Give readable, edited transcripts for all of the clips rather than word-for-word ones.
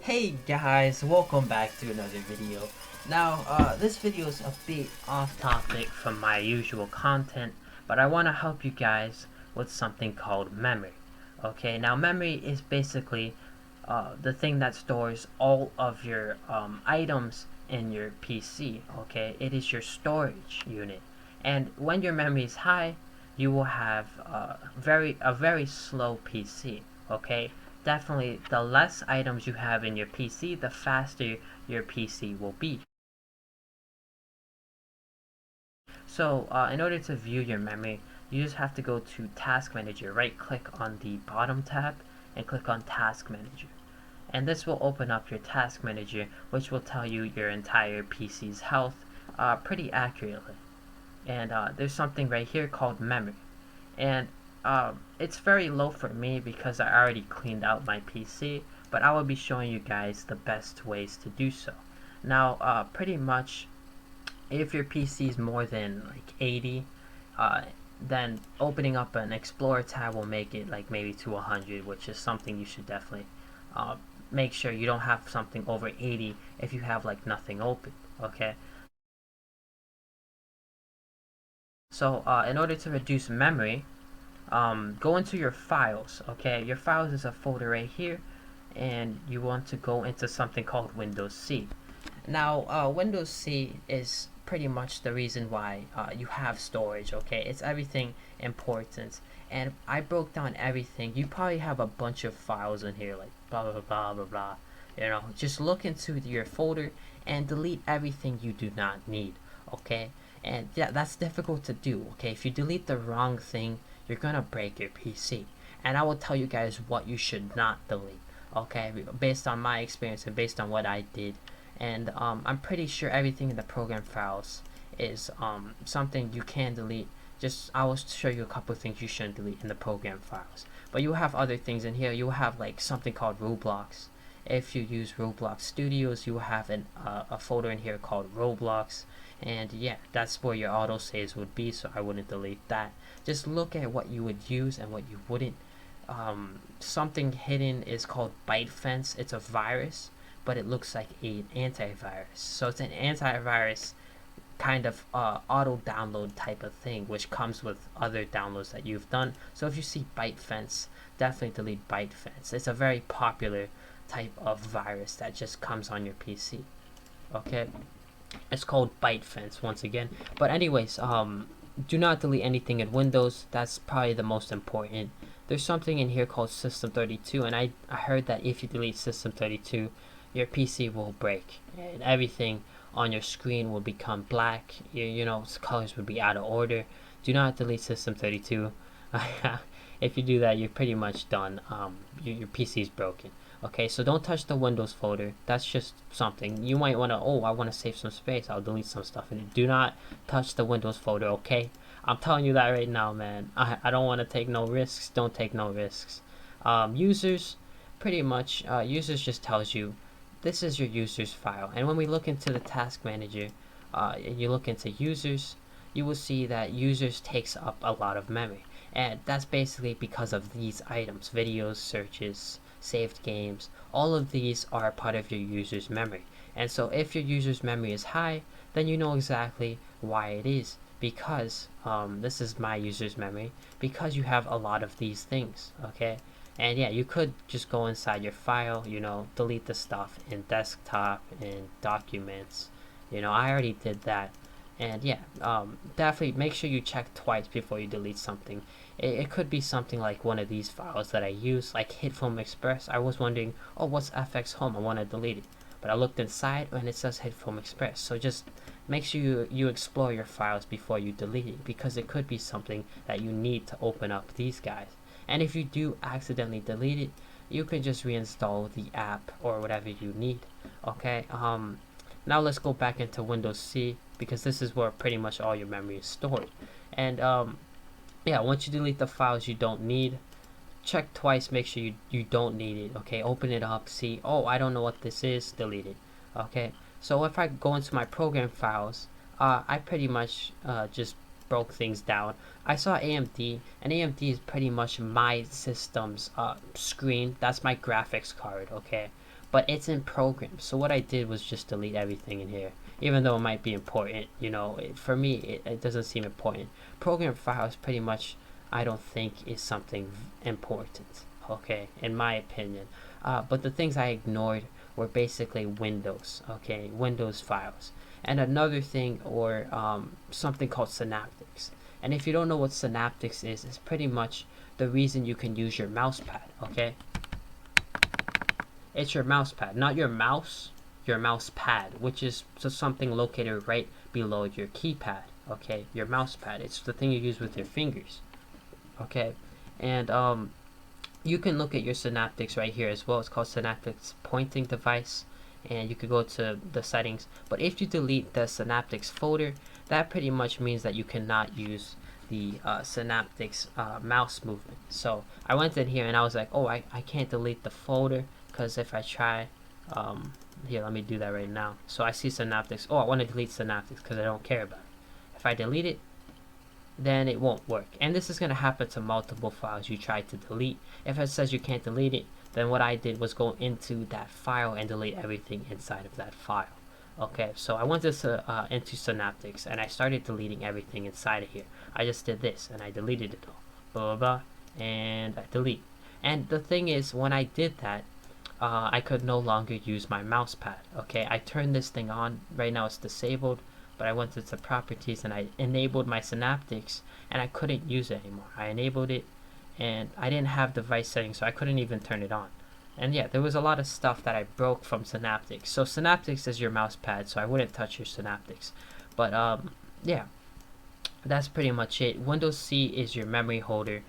Hey guys, welcome back to another video. Now, this video is a bit off topic from my usual content, but I want to help you guys with something called memory. Okay, now memory is basically the thing that stores all of your items in your PC. Okay, it is your storage unit, and when your memory is high, you will have a very slow PC. Okay, definitely the less items you have in your PC, the faster your PC will be. So in order to view your memory, you just have to go to Task Manager, right click on the bottom tab and click on Task Manager. And this will open up your Task Manager, which will tell you your entire PC's health pretty accurately. And there's something right here called memory. And it's very low for me because I already cleaned out my PC, but I will be showing you guys the best ways to do so. Now, pretty much, if your PC is more than like 80, then opening up an Explorer tab will make it like maybe to 100, which is something you should definitely make sure you don't have something over 80 if you have like nothing open, okay? So in order to reduce memory, go into your files. Okay, your files is a folder right here, and you want to go into something called Windows C. Now Windows C is pretty much the reason why you have storage. Okay, it's everything important, and I broke down everything. You probably have a bunch of files in here, like blah blah blah blah blah. You know, just look into your folder and delete everything you do not need. Okay, and yeah, that's difficult to do. Okay, if you delete the wrong thing, you're gonna break your PC. And I will tell you guys what you should not delete. Okay, based on my experience and based on what I did. And I'm pretty sure everything in the program files is something you can delete. Just I will show you a couple of things you shouldn't delete in the program files. But you have other things in here. You have like something called Roblox. If you use Roblox Studios, you will have a folder in here called Roblox. And yeah, that's where your auto saves would be, so I wouldn't delete that. Just look at what you would use and what you wouldn't. Something hidden is called ByteFence. It's a virus, but it looks like an antivirus. So it's an antivirus kind of auto download type of thing, which comes with other downloads that you've done. So if you see ByteFence, definitely delete ByteFence. It's a very popular type of virus that just comes on your PC. Okay, it's called ByteFence once again. But anyways, do not delete anything in Windows. That's probably the most important. There's something in here called System32, and I heard that if you delete System32, your PC will break and everything on your screen will become black. You know, colors would be out of order. Do not delete System32. If you do that, you're pretty much done. Your PC is broken. Okay, so don't touch the Windows folder. That's just something you might want to. Oh, I want to save some space. I'll delete some stuff in it. Do not touch the Windows folder. Okay, I'm telling you that right now, man. I don't want to take no risks. Don't take no risks. Users, pretty much. Users just tells you this is your users file. And when we look into the task manager, you look into users, you will see that users takes up a lot of memory, and that's basically because of these items: videos, searches, saved games. All of these are part of your user's memory. And so if your user's memory is high, then you know exactly why it is, because this is my user's memory, because you have a lot of these things. Okay, and yeah, you could just go inside your file, you know, delete the stuff in desktop and documents. You know, I already did that. And yeah, definitely make sure you check twice before you delete something. It could be something like one of these files that I use, like HitFilm Express. I was wondering, oh, what's FX Home? I want to delete it. But I looked inside and it says HitFilm Express. So just make sure you explore your files before you delete it, because it could be something that you need to open up these guys. And if you do accidentally delete it, you can just reinstall the app or whatever you need. Okay, now let's go back into Windows C, because this is where pretty much all your memory is stored. And yeah, once you delete the files you don't need, check twice, make sure you don't need it. Okay, open it up, see, oh, I don't know what this is, delete it. Okay, so if I go into my program files, I pretty much just broke things down. I saw AMD, and AMD is pretty much my system's screen. That's my graphics card. Okay, but it's in programs. So what I did was just delete everything in here, even though it might be important. You know, for me, it doesn't seem important. Program files pretty much, I don't think is something important, okay, in my opinion. But the things I ignored were basically Windows, okay, Windows files. And another thing, or something called Synaptics. And if you don't know what Synaptics is, it's pretty much the reason you can use your mouse pad, okay? It's your mouse pad, not your mouse pad, which is just something located right below your keypad, okay? Your mouse pad, it's the thing you use with your fingers, okay? And you can look at your Synaptics right here as well. It's called Synaptics pointing device, and you could go to the settings. But if you delete the Synaptics folder, that pretty much means that you cannot use the Synaptics mouse movement. So I went in here and I was like, oh, I can't delete the folder, because if I try, here, let me do that right now. So I see Synaptics. Oh, I want to delete Synaptics because I don't care about it. If I delete it, then it won't work. And this is going to happen to multiple files you try to delete. If it says you can't delete it, then what I did was go into that file and delete everything inside of that file. Okay, so I went into Synaptics and I started deleting everything inside of here. I just did this and I deleted it all. Blah, blah, blah, and I delete. And the thing is, when I did that, I could no longer use my mouse pad. Okay, I turned this thing on. Right now it's disabled, but I went into properties and I enabled my Synaptics and I couldn't use it anymore. I enabled it and I didn't have device settings, so I couldn't even turn it on. And yeah, there was a lot of stuff that I broke from Synaptics. So Synaptics is your mouse pad, so I wouldn't touch your Synaptics. But yeah, that's pretty much it. Windows C is your memory holder.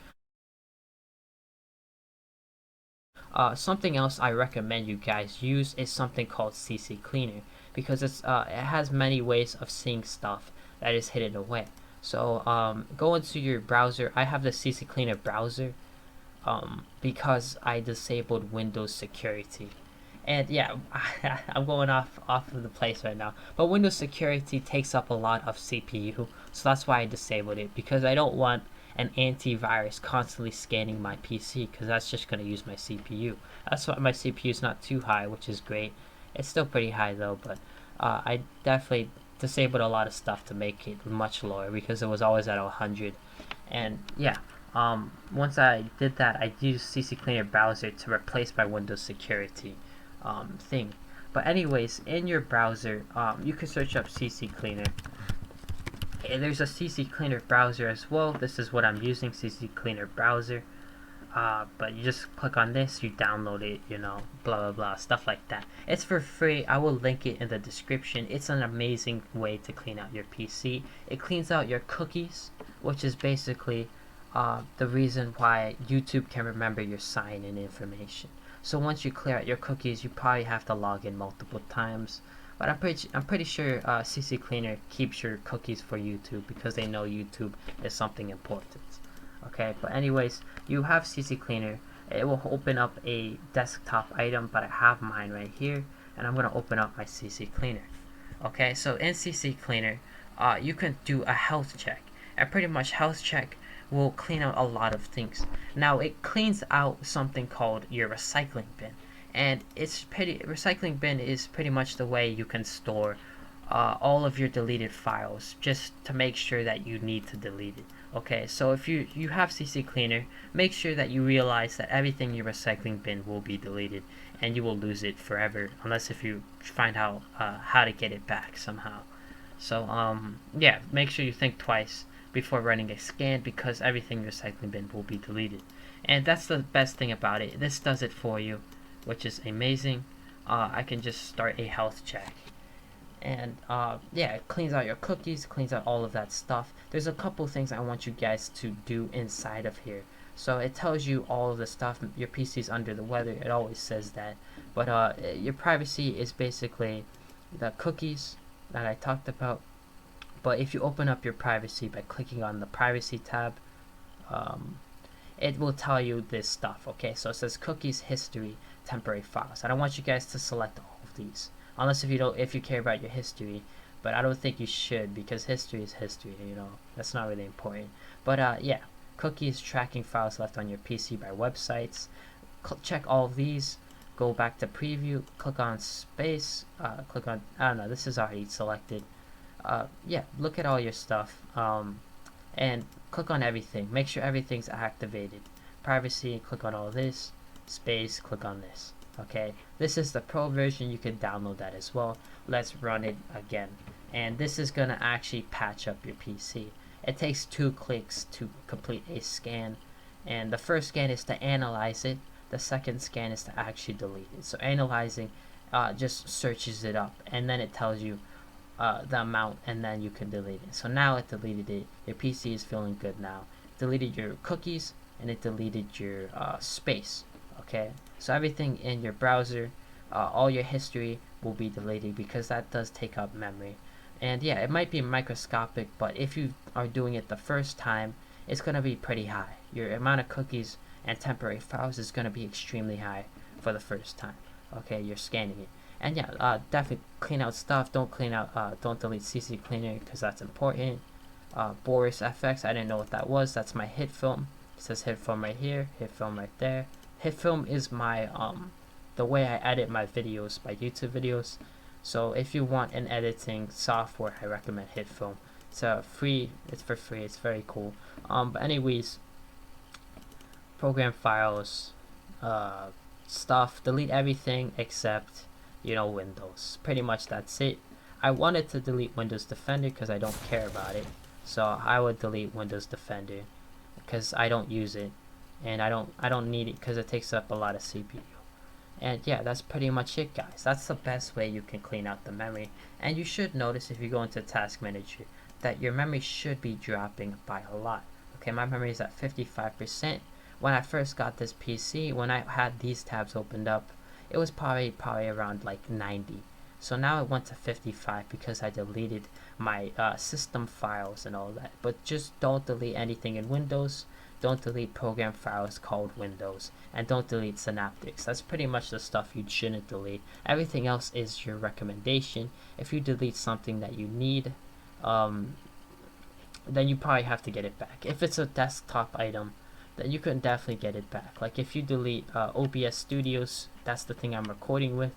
Something else I recommend you guys use is something called CCleaner, because it has many ways of seeing stuff that is hidden away. So go into your browser. I have the CCleaner browser because I disabled Windows security. And yeah, I'm going off of the place right now. But Windows security takes up a lot of CPU, so that's why I disabled it, because I don't want an antivirus constantly scanning my PC, because that's just going to use my CPU. That's why my CPU is not too high, which is great. It's still pretty high though, but I definitely disabled a lot of stuff to make it much lower, because it was always at 100. And yeah, once I did that, I used CCleaner browser to replace my Windows security thing. But anyways, in your browser, you can search up CCleaner. And there's a CCleaner browser as well. This is what I'm using, CCleaner browser. But you just click on this, you download it, you know, blah blah blah, stuff like that. It's for free. I will link it in the description. It's an amazing way to clean out your PC. It cleans out your cookies, which is basically the reason why YouTube can remember your sign-in information. So once you clear out your cookies, you probably have to log in multiple times. But I'm pretty sure CCleaner keeps your cookies for YouTube, because they know YouTube is something important. Okay, but anyways, you have CCleaner. It will open up a desktop item, but I have mine right here, and I'm gonna open up my CCleaner. Okay, so in CCleaner, you can do a health check, and pretty much health check will clean out a lot of things. Now it cleans out something called your recycling bin, and recycling bin is pretty much the way you can store all of your deleted files, just to make sure that you need to delete it. Okay, so if you have CCleaner, make sure that you realize that everything in your recycling bin will be deleted, and you will lose it forever, unless if you find out how to get it back somehow. So yeah, make sure you think twice before running a scan, because everything in your recycling bin will be deleted. And that's the best thing about it. This does it for you, which is amazing. I can just start a health check. And yeah, it cleans out your cookies, cleans out all of that stuff. There's a couple things I want you guys to do inside of here. So it tells you all of the stuff. Your PC's under the weather, it always says that. But your privacy is basically the cookies that I talked about. But if you open up your privacy by clicking on the privacy tab, it will tell you this stuff. Okay, so it says cookies, history, temporary files. I don't want you guys to select all of these, unless if you care about your history, but I don't think you should, because history is history, you know, that's not really important. But yeah, cookies, tracking files left on your PC by websites, check all of these. go back to preview, click on space, click on, I don't know, this is already selected. Yeah, look at all your stuff, and click on everything. Make sure everything's activated. Privacy, click on all this. Space, click on this. Okay, this is the pro version. You can download that as well. Let's run it again. And this is gonna actually patch up your PC. It takes 2 clicks to complete a scan. And the first scan is to analyze it. The second scan is to actually delete it. So analyzing just searches it up, and then it tells you the amount, and then you can delete it. So now it deleted it. Your PC is feeling good now. Deleted your cookies, and it deleted your space. Okay, so everything in your browser, all your history will be deleted because that does take up memory. And yeah, it might be microscopic, but if you are doing it the first time, it's going to be pretty high. Your amount of cookies and temporary files is going to be extremely high for the first time. Okay, you're scanning it. And yeah, definitely clean out stuff. Don't delete CCleaner because that's important. Boris FX, I didn't know what that was. That's my hit film. It says hit film right here, hit film right there. Hit film is my the way I edit my videos, my YouTube videos. So if you want an editing software, I recommend hit film. It's free. It's for free. It's very cool. But anyways, program files, stuff. Delete everything except Windows. Pretty much that's it. I wanted to delete Windows Defender because I don't care about it. So I would delete Windows Defender because I don't use it, and I don't need it because it takes up a lot of CPU. And yeah, that's pretty much it, guys. That's the best way you can clean out the memory. And you should notice if you go into Task Manager that your memory should be dropping by a lot. Okay, my memory is at 55%. When I first got this PC, when I had these tabs opened up, it was probably around like 90. So now it went to 55 because I deleted my system files and all that. But just don't delete anything in Windows. Don't delete program files called Windows, and don't delete Synaptics. That's pretty much the stuff you shouldn't delete. Everything else is your recommendation. If you delete something that you need, then you probably have to get it back. If it's a desktop item, then you can definitely get it back. Like if you delete OBS Studios, that's the thing I'm recording with,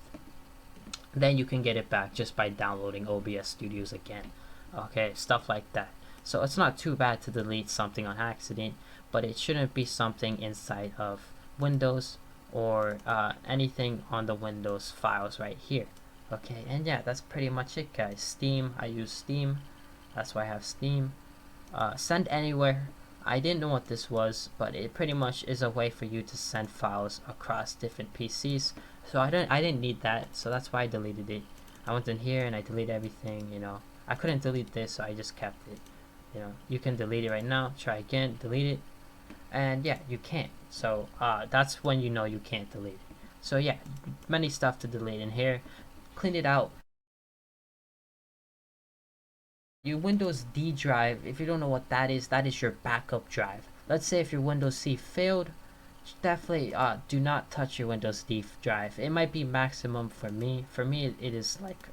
then you can get it back just by downloading OBS Studios again. Okay, stuff like that. So it's not too bad to delete something on accident, but it shouldn't be something inside of Windows or anything on the Windows files right here. Okay, and yeah, that's pretty much it, guys. Steam, I use Steam. That's why I have Steam. Send anywhere. I didn't know what this was, but it pretty much is a way for you to send files across different PCs. So I didn't need that, so that's why I deleted it. I went in here and I deleted everything. I couldn't delete this, so I just kept it. You can delete it right now. Try again, delete it, and yeah, you can't. So that's when you can't delete it. So yeah, many stuff to delete in here. Clean it out. Your Windows D drive, if you don't know what that is your backup drive. Let's say if your Windows C failed, definitely do not touch your Windows D drive. It might be maximum for me. For me, it is like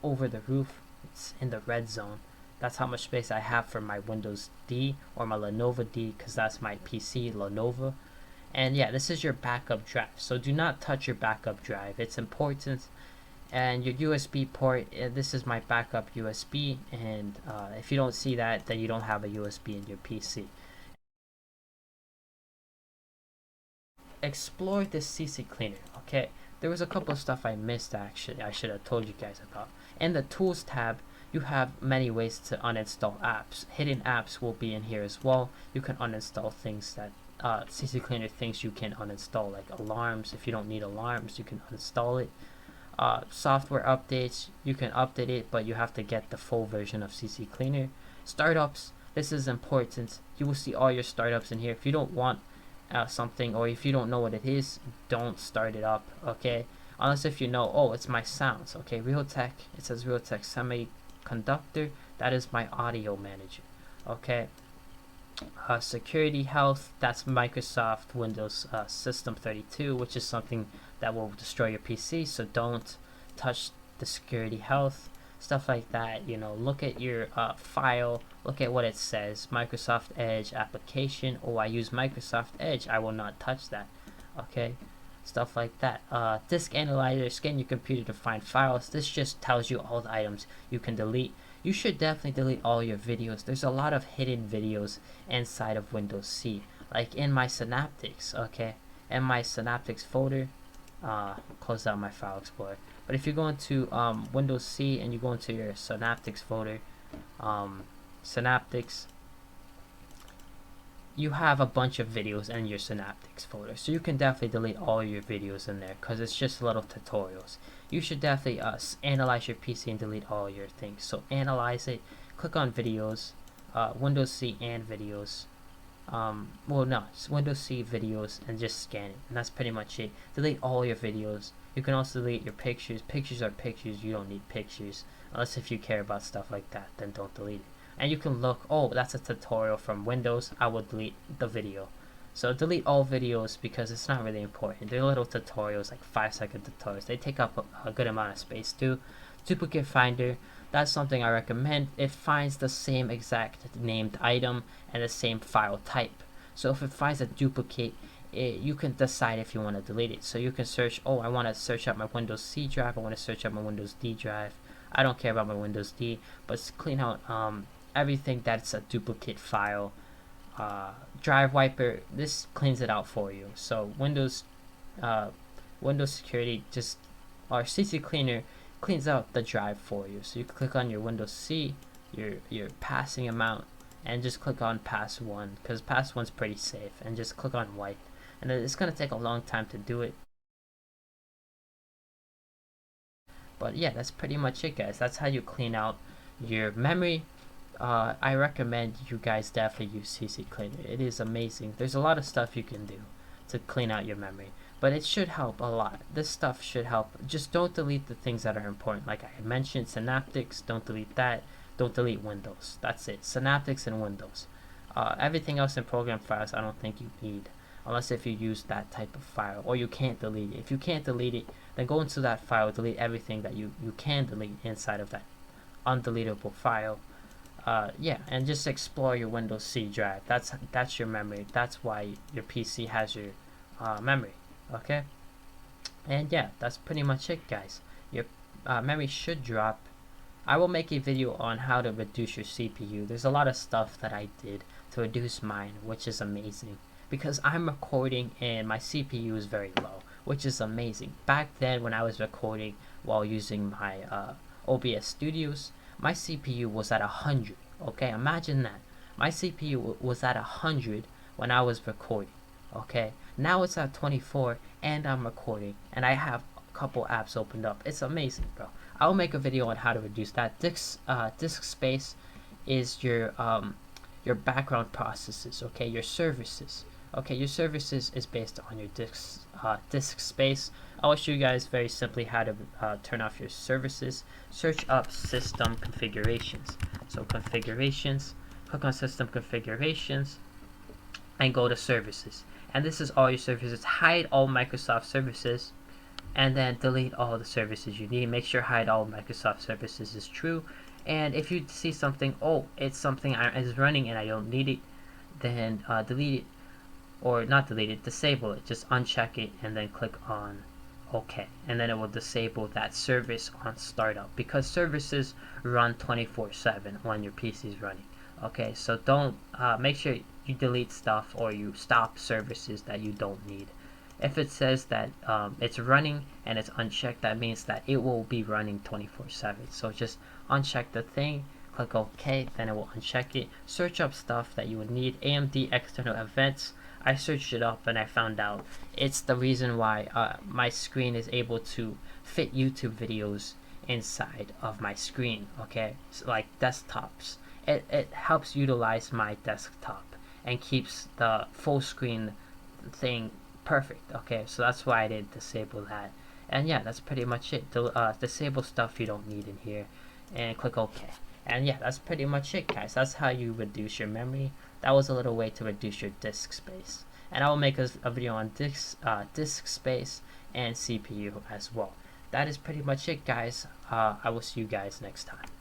over the roof. It's in the red zone. That's how much space I have for my Windows D or my Lenovo D, because that's my PC, Lenovo. And yeah, this is your backup drive. So do not touch your backup drive. It's important. And your USB port, this is my backup USB. And if you don't see that, then you don't have a USB in your PC. Explore this CCleaner, okay? There was a couple of stuff I missed actually. I should have told you guys about. In the Tools tab, you have many ways to uninstall apps. Hidden apps will be in here as well. You can uninstall things that CCleaner thinks you can uninstall, like alarms. If you don't need alarms, you can uninstall it. Software updates, you can update it, but you have to get the full version of CCleaner. Startups, this is important. You will see all your startups in here. If you don't want something, or if you don't know what it is, don't start it up, okay? Unless if you know, oh, it's my sounds, okay? Realtek, it says Realtek Semiconductor, that is my audio manager, okay? Security health, that's Microsoft Windows System 32, which is something that will destroy your PC, so don't touch the security health, stuff like that. Look at your file, look at what it says. Microsoft Edge application. Oh, I use Microsoft Edge, I will not touch that, okay? stuff like that. Disk analyzer, scan your computer to find files. This just tells you all the items you can delete. You should definitely delete all your videos. There's a lot of hidden videos inside of Windows C, like in my Synaptics. Okay, in my Synaptics folder, close out my file explorer. But if you go into Windows C and you go into your Synaptics folder, Synaptics, you have a bunch of videos in your Synaptics folder, so you can definitely delete all your videos in there because it's just little tutorials. You should definitely analyze your PC and delete all your things. So analyze it, click on videos, Windows C and videos. Well, no, it's Windows C videos, and just scan it, and that's pretty much it. Delete all your videos. You can also delete your pictures. Pictures are pictures. You don't need pictures unless if you care about stuff like that, then don't delete it. And you can look, oh, that's a tutorial from Windows, I will delete the video. So delete all videos because it's not really important. They're little tutorials, like 5-second tutorials. They take up a good amount of space too. Duplicate finder, that's something I recommend. It finds the same exact named item and the same file type. So if it finds a duplicate, you can decide if you want to delete it. So you can search, oh, I want to search out my Windows C drive, I want to search out my Windows D drive. I don't care about my Windows D, but clean out everything that's a duplicate file. Drive wiper, this cleans it out for you. So Windows security just, or CCleaner cleans out the drive for you. So you can click on your Windows C, your passing amount, and just click on pass 1 because pass 1's pretty safe, and just click on wipe. And then it's gonna take a long time to do it. But yeah, that's pretty much it, guys. That's how you clean out your memory. I recommend you guys definitely use CCleaner. It is amazing. There's a lot of stuff you can do to clean out your memory, but it should help a lot. This stuff should help. Just don't delete the things that are important. Like I mentioned, Synaptics, don't delete that. Don't delete Windows. That's it. Synaptics and Windows. Everything else in program files, I don't think you need, unless if you use that type of file, or you can't delete it. If you can't delete it, then go into that file, delete everything that you can delete inside of that undeletable file. Yeah, and just explore your Windows C drive. That's your memory. That's why your PC has your memory. Okay, and yeah, that's pretty much it, guys. Your memory should drop. I will make a video on how to reduce your CPU. There's a lot of stuff that I did to reduce mine, which is amazing because I'm recording and my CPU is very low, which is amazing. Back then when I was recording while using my OBS Studios, my CPU was at 100. Okay, imagine that. My CPU was at 100 when I was recording. Okay, now it's at 24 and I'm recording, and I have a couple apps opened up. It's amazing, bro. I'll make a video on how to reduce that. Disk space is your background processes. Okay, your services. Okay, your services is based on your disk space. I will show you guys very simply how to turn off your services. Search up system configurations. So configurations, click on system configurations, and go to services. And this is all your services. Hide all Microsoft services, and then delete all the services you need. Make sure hide all Microsoft services is true. And if you see something, oh, it's something is running and I don't need it, then delete it, or not delete it, disable it. Just uncheck it and then click on OK, and then it will disable that service on startup, because services run 24/7 when your PC is running. Okay, so don't make sure you delete stuff or you stop services that you don't need. If it says that it's running and it's unchecked, that means that it will be running 24/7. So just uncheck the thing, click OK, then it will uncheck it. Search up stuff that you would need. AMD external events, I searched it up and I found out it's the reason why my screen is able to fit YouTube videos inside of my screen. Okay, so like desktops, it helps utilize my desktop and keeps the full screen thing perfect. Okay, so that's why I did disable that. And yeah, that's pretty much it. Disable stuff you don't need in here and click OK. And yeah, that's pretty much it, guys. That's how you reduce your memory. That was a little way to reduce your disk space. And I will make a video on disk space and CPU as well. That is pretty much it, guys. I will see you guys next time.